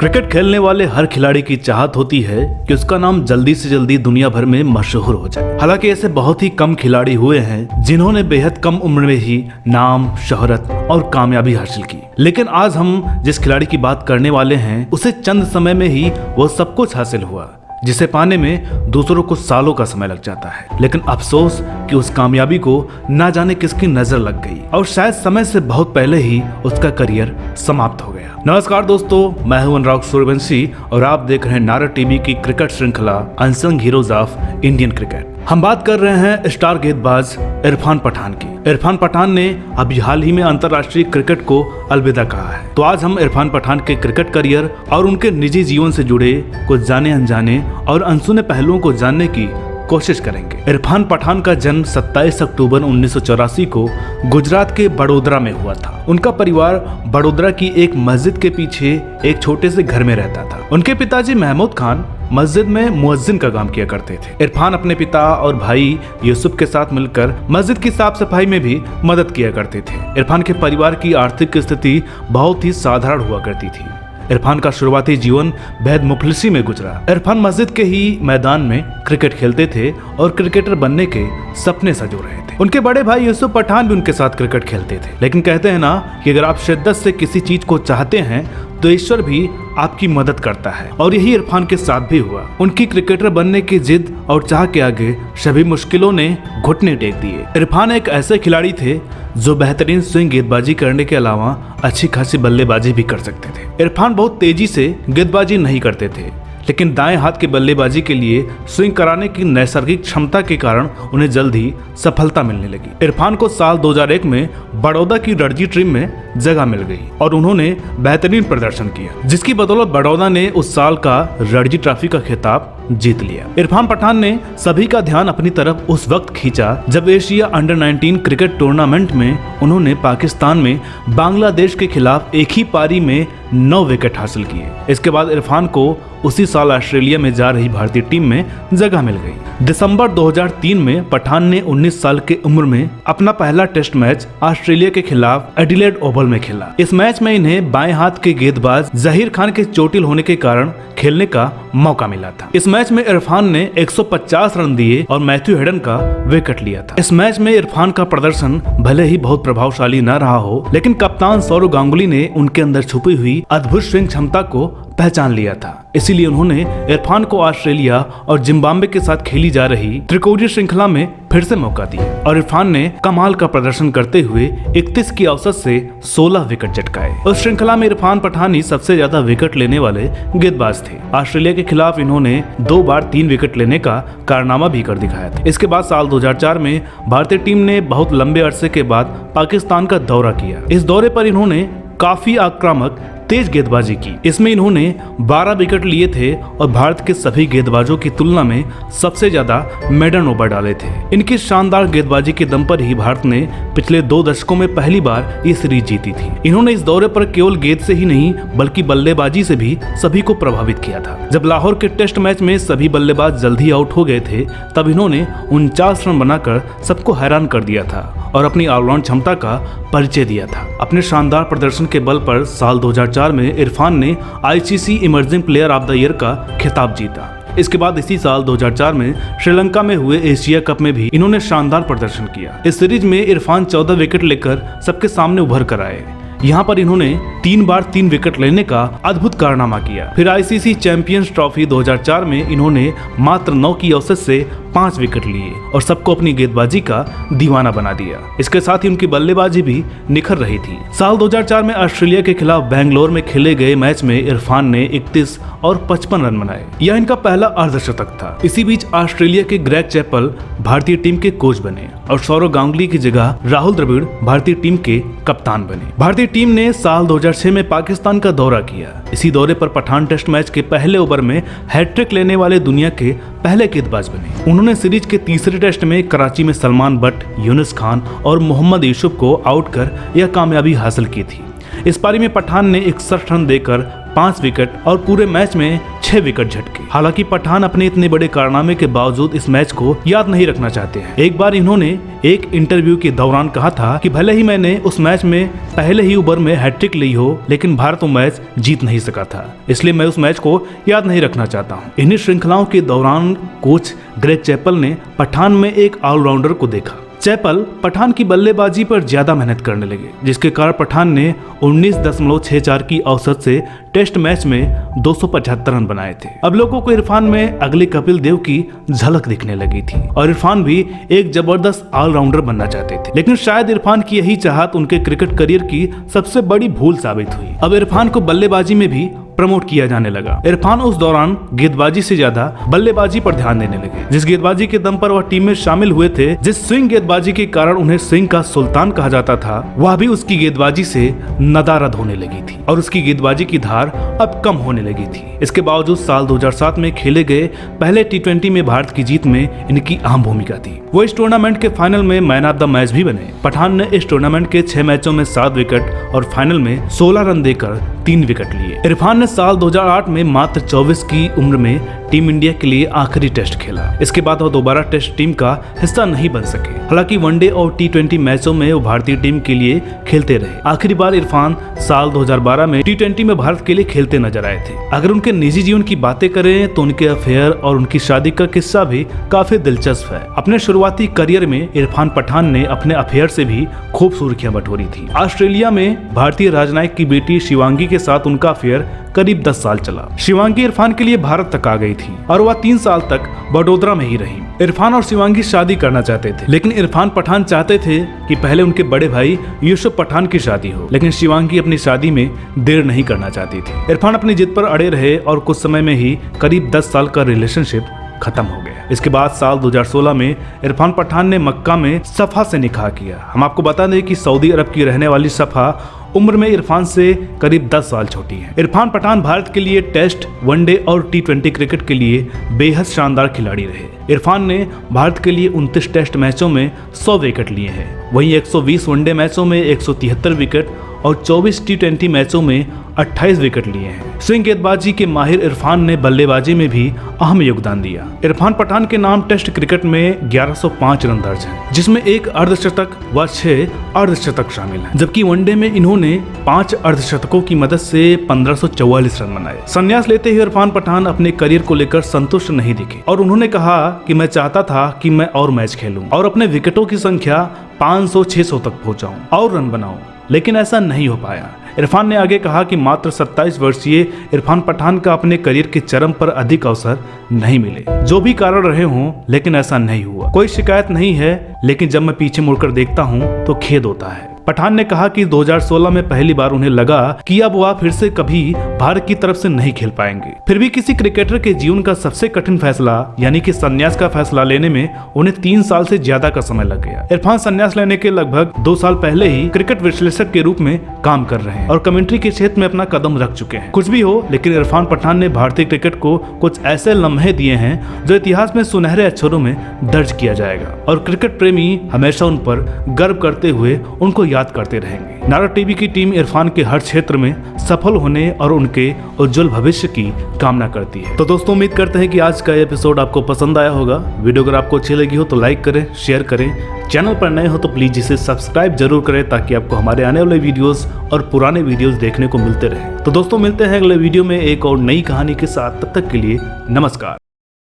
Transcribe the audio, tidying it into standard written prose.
Cricket खेलने वाले हर खिलाड़ी की चाहत होती है कि उसका नाम जल्दी से जल्दी दुनिया भर में मशहूर हो जाए। हालांकि ऐसे बहुत ही कम खिलाड़ी हुए हैं जिन्होंने बेहद कम उम्र में ही नाम, शोहरत और कामयाबी हासिल की। लेकिन आज हम जिस खिलाड़ी की बात करने वाले हैं उसे चंद समय में ही वो सब कुछ हासिल हुआ जिसे पाने में दूसरों को सालों का समय लग जाता है। लेकिन अफसोस कि उस कामयाबी को ना जाने किसकी नजर लग गई और शायद समय से बहुत पहले ही उसका करियर समाप्त हो गया। नमस्कार दोस्तों, मैं हूं अनुराग सूर्यवंशी और आप देख रहे हैं नारा टीवी की क्रिकेट श्रृंखला unsung heroes of Indian cricket. हम बात कर रहे हैं स्टार गेंदबाज इरफान पठान की। इरफान पठान ने अभी हाल ही में अंतर्राष्ट्रीय क्रिकेट को अलविदा कहा है। तो आज हम इरफान पठान के क्रिकेट करियर और उनके निजी जीवन से जुड़े कुछ जाने अनजाने और अनसुने पहलुओं को जानने की कोशिश करेंगे। इरफान पठान का जन्म 27 अक्टूबर 1984 को गुजरात के बड़ोदरा में हुआ था। उनका परिवार बड़ोदरा की एक मस्जिद के पीछे एक छोटे से घर में रहता था। उनके पिताजी महमूद खान मस्जिद में मुअज्जिन का काम किया करते थे। इरफान अपने पिता और भाई यूसुफ के साथ मिलकर मस्जिद की साफ सफाई में भी मदद किया करते थे। इरफान के परिवार की आर्थिक स्थिति बहुत ही साधारण हुआ करती थी। इरफान का शुरुआती जीवन बेहद मुफलिसी में गुजरा। इरफान मस्जिद के ही मैदान में क्रिकेट खेलते थे और क्रिकेटर बनने के सपने सजो रहे थे। उनके बड़े भाई यूसुफ पठान भी उनके साथ क्रिकेट खेलते थे। लेकिन कहते हैं ना कि अगर आप शिद्दत से किसी चीज को चाहते हैं तो ईश्वर भी आपकी मदद करता है, और यही इरफान के साथ भी हुआ। उनकी क्रिकेटर बनने की जिद और चाह के आगे सभी मुश्किलों ने घुटने टेक दिए। इरफान एक ऐसे खिलाड़ी थे जो बेहतरीन स्विंग गेंदबाजी करने के अलावा अच्छी खासी बल्लेबाजी भी कर सकते थे। इरफान बहुत तेजी से गेंदबाजी नहीं करते थे, लेकिन दाएं हाथ के बल्लेबाजी के लिए स्विंग कराने की नैसर्गिक क्षमता के कारण उन्हें जल्द ही सफलता मिलने लगी। इरफान को साल 2001 में बड़ौदा की रणजी टीम में जगह मिल गई और उन्होंने बेहतरीन प्रदर्शन किया, जिसकी बदौलत बड़ौदा ने उस साल का रणजी ट्रॉफी का खिताब जीत लिया। इरफान पठान ने सभी का ध्यान अपनी तरफ उस वक्त खींचा जब एशिया अंडर 19 क्रिकेट टूर्नामेंट में उन्होंने पाकिस्तान में बांग्लादेश के खिलाफ एक ही पारी में 9 विकेट हासिल किए। इसके बाद इरफान को उसी साल ऑस्ट्रेलिया में जा रही भारतीय टीम में जगह मिल गई। दिसंबर 2003 में पठान ने 19 साल की उम्र में अपना पहला टेस्ट मैच ऑस्ट्रेलिया के खिलाफ एडिलेड ओवल में खेला। इस मैच में इन्हें बाएं हाथ के गेंदबाज जहीर खान के चोटिल होने के कारण खेलने का मौका मिला था। इस मैच में इरफान ने 150 रन दिए और मैथ्यू हेडन का विकेट लिया था। इस मैच में इरफान का प्रदर्शन भले ही बहुत प्रभावशाली न रहा हो, लेकिन कप्तान सौरव गांगुली ने उनके अंदर छुपी हुई अद्भुत स्विंग क्षमता को पहचान लिया था। इसीलिए उन्होंने इरफान को ऑस्ट्रेलिया और जिम्बाब्वे के साथ खेली जा रही त्रिकोणीय श्रृंखला में फिर से मौका दिया और इरफान ने कमाल का प्रदर्शन करते हुए 31 की औसत से 16 विकेट चटकाए। उस श्रृंखला में इरफान पठान ही सबसे ज्यादा विकेट लेने वाले गेंदबाज थे। ऑस्ट्रेलिया के खिलाफ इन्होंने 2 बार 3 विकेट लेने का कारनामा भी कर दिखाया था। इसके बाद साल 2004 में भारतीय टीम ने बहुत लंबे अरसे के बाद पाकिस्तान का दौरा किया। इस दौरे पर इन्होंने काफी आक्रामक तेज गेंदबाजी की। इसमें इन्होंने 12 विकेट लिए थे और भारत के सभी गेंदबाजों की तुलना में सबसे ज्यादा मेडन ओवर डाले थे। इनकी शानदार गेंदबाजी के दम पर ही भारत ने पिछले 2 दशकों में पहली बार ये सीरीज जीती थी। इन्होंने इस दौरे पर केवल गेंद से ही नहीं बल्कि बल्लेबाजी से भी सभी को प्रभावित किया था। जब लाहौर के टेस्ट मैच में सभी बल्लेबाज जल्दी आउट हो गए थे तब इन्होंने 49 रन बनाकर सबको हैरान कर दिया था और अपनी ऑलराउंड क्षमता का परिचय दिया था। अपने शानदार प्रदर्शन के बल पर साल 2004 में इरफान ने ICC emerging player of the year का खिताब जीता। इसके बाद इसी साल 2004 में श्रीलंका में हुए एशिया कप में भी इन्होंने शानदार प्रदर्शन किया। इस सीरीज में इरफान 14 विकेट लेकर सबके सामने उभर कर आए। यहाँ पर इन्होंने 3 बार 3 विकेट लेने का अद्भुत कारनामा किया। फिर आईसीसी चैंपियंस ट्रॉफी 2004 में इन्होंने मात्र 9 की औसत से 5 विकेट लिए और सबको अपनी गेंदबाजी का दीवाना बना दिया। इसके साथ ही उनकी बल्लेबाजी भी निखर रही थी। साल 2004 में ऑस्ट्रेलिया के खिलाफ बेंगलोर में खेले गए मैच में इरफान ने 31 और 55 रन बनाए। यह इनका पहला अर्धशतक था। इसी बीच ऑस्ट्रेलिया के ग्रेग चैपल भारतीय टीम के कोच बने और सौरव गांगुली की जगह राहुल द्रविड़ भारतीय टीम के कप्तान बने। भारतीय टीम ने साल 2006 में पाकिस्तान का दौरा किया। इसी दौरे पर पठान टेस्ट मैच के पहले ओवर में हैट्रिक लेने वाले दुनिया के पहले गेंदबाज बने। उन्होंने सीरीज के तीसरे टेस्ट में कराची में सलमान बट, यूनुस खान और मोहम्मद यूसुफ को आउट कर यह कामयाबी हासिल की थी। इस पारी में पठान ने 61 रन देकर 5 विकेट और पूरे मैच में 6 विकेट झटके। हालांकि पठान अपने इतने बड़े कारनामे के बावजूद इस मैच को याद नहीं रखना चाहते हैं। एक बार इन्होंने एक इंटरव्यू के दौरान कहा था कि भले ही मैंने उस मैच में पहले ही ओवर में हैट्रिक ली हो, लेकिन भारत वो मैच जीत नहीं सका था, इसलिए मैं उस मैच को याद नहीं रखना चाहता हूँ। इन्हीं श्रृंखलाओं के दौरान कोच ग्रेग चैपल ने पठान में एक ऑलराउंडर को देखा। चैपल पठान की बल्लेबाजी पर ज्यादा मेहनत करने लगे, जिसके कारण पठान ने 19.64 की औसत से टेस्ट मैच में 275 रन बनाए थे। अब लोगों को इरफान में अगले कपिल देव की झलक दिखने लगी थी और इरफान भी एक जबरदस्त ऑलराउंडर बनना चाहते थे। लेकिन शायद इरफान की यही चाहत उनके क्रिकेट करियर की सबसे बड़ी भूल साबित हुई। अब इरफान को बल्लेबाजी में भी प्रमोट किया जाने लगा। इरफान उस दौरान गेंदबाजी से ज्यादा बल्लेबाजी पर ध्यान देने लगे। जिस गेंदबाजी के दम पर वह टीम में शामिल हुए थे, जिस स्विंग गेंदबाजी के कारण उन्हें स्विंग का सुल्तान कहा जाता था, वह भी उसकी गेंदबाजी से नदारद होने लगी थी और उसकी गेंदबाजी की धार अब कम होने लगी थी। इसके बावजूद साल 2007 में खेले गए पहले T20 में भारत की जीत में इनकी अहम भूमिका थी। वो इस टूर्नामेंट के फाइनल में मैन ऑफ द मैच भी बने। पठान ने इस टूर्नामेंट के 6 मैचों में 7 विकेट और फाइनल में 16 रन देकर 3 विकेट लिए। इरफान ने साल 2008 में मात्र 24 की उम्र में टीम इंडिया के लिए आखिरी टेस्ट खेला। इसके बाद वो दोबारा टेस्ट टीम का हिस्सा नहीं बन सके। हालांकि वनडे और T20 मैचों में वो भारतीय टीम के लिए खेलते रहे। आखिरी बार इरफान साल 2012 में T20 में भारत के लिए खेलते नजर आए थे। अगर उनके निजी जीवन की बातें करें तो उनके अफेयर और उनकी शादी का किस्सा भी काफी दिलचस्प है। अपने शुरुआती करियर में इरफान पठान ने अपने अफेयर से भी खूब सुर्खियां बटोरी थी। ऑस्ट्रेलिया में भारतीय राजनयिक की बेटी शिवांगी के साथ उनका अफेयर करीब 10 साल चला। शिवांगी इरफान के लिए भारत तक आ गई थी और वह 3 साल तक वडोदरा में ही रही। इरफान और शिवांगी शादी करना चाहते थे, लेकिन इरफान पठान चाहते थे कि पहले उनके बड़े भाई यूसुफ पठान की शादी हो, लेकिन शिवांगी अपनी शादी में देर नहीं करना चाहती थी। इरफान अपनी जिद पर अड़े रहे और कुछ समय में ही करीब 10 साल का रिलेशनशिप खत्म हो गया। इसके बाद साल 2016 में इरफान पठान ने मक्का में सफा से निकाह किया। हम आपको बता दें कि सऊदी अरब की रहने वाली सफा उम्र में इरफान से करीब 10 साल छोटी है। इरफान पठान भारत के लिए टेस्ट, वनडे और T20 क्रिकेट के लिए बेहद शानदार खिलाड़ी रहे। इरफान ने भारत के लिए 29 टेस्ट मैचों में 100 विकेट लिए हैं। वहीं 120 वनडे मैचों में 173 विकेट और 24 T20 मैचों में 28 विकेट लिए हैं। स्विंग गेंदबाजी के माहिर इरफान ने बल्लेबाजी में भी अहम योगदान दिया। इरफान पठान के नाम टेस्ट क्रिकेट में 1105 रन दर्ज हैं, जिसमें 1 अर्धशतक व 6 अर्धशतक शामिल हैं, जबकि वनडे में इन्होंने 5 अर्धशतकों की मदद से 1544 रन बनाए। संन्यास लेते ही इरफान पठान अपने करियर को लेकर संतुष्ट नहीं दिखे और उन्होंने कहा कि मैं चाहता था कि मैं और मैच खेलूं और अपने विकेटों की संख्या 500-600 तक पहुंचाऊं और रन बनाऊं, लेकिन ऐसा नहीं हो पाया। इरफान ने आगे कहा कि मात्र 27 वर्षीय इरफान पठान का अपने करियर के चरम पर अधिक अवसर नहीं मिले। जो भी कारण रहे हों, लेकिन ऐसा नहीं हुआ। कोई शिकायत नहीं है, लेकिन जब मैं पीछे मुड़कर देखता हूं तो खेद होता है। पठान ने कहा कि 2016 में पहली बार उन्हें लगा कि अब वह फिर से कभी भारत की तरफ से नहीं खेल पाएंगे। फिर भी किसी क्रिकेटर के जीवन का सबसे कठिन फैसला यानी कि संन्यास का फैसला लेने में उन्हें 3 साल से ज्यादा का समय लग गया। इरफान संन्यास लेने के लगभग 2 साल पहले ही क्रिकेट विश्लेषक के रूप में काम कर रहे हैं और कमेंट्री के क्षेत्र में अपना कदम रख चुके हैं। कुछ भी हो, लेकिन इरफान पठान ने भारतीय क्रिकेट को कुछ ऐसे लम्हे दिए हैं जो इतिहास में सुनहरे अक्षरों में दर्ज किया जाएगा और क्रिकेट प्रेमी हमेशा उन पर गर्व करते हुए उनको याद करते रहेंगे। नारा टीवी की टीम इरफान के हर क्षेत्र में सफल होने और उनके उज्जवल भविष्य की कामना करती है। तो दोस्तों, उम्मीद करते हैं कि आज का एपिसोड आपको पसंद आया होगा। वीडियो अगर आपको अच्छी लगी हो तो लाइक करें, शेयर करें। चैनल पर नए हो तो प्लीज इसे सब्सक्राइब जरूर करें ताकि आपको हमारे आने वाले वीडियोस और पुराने वीडियोस देखने को मिलते रहे। तो दोस्तों, मिलते हैं अगले वीडियो में एक और नई कहानी के साथ। तब तक के लिए नमस्कार।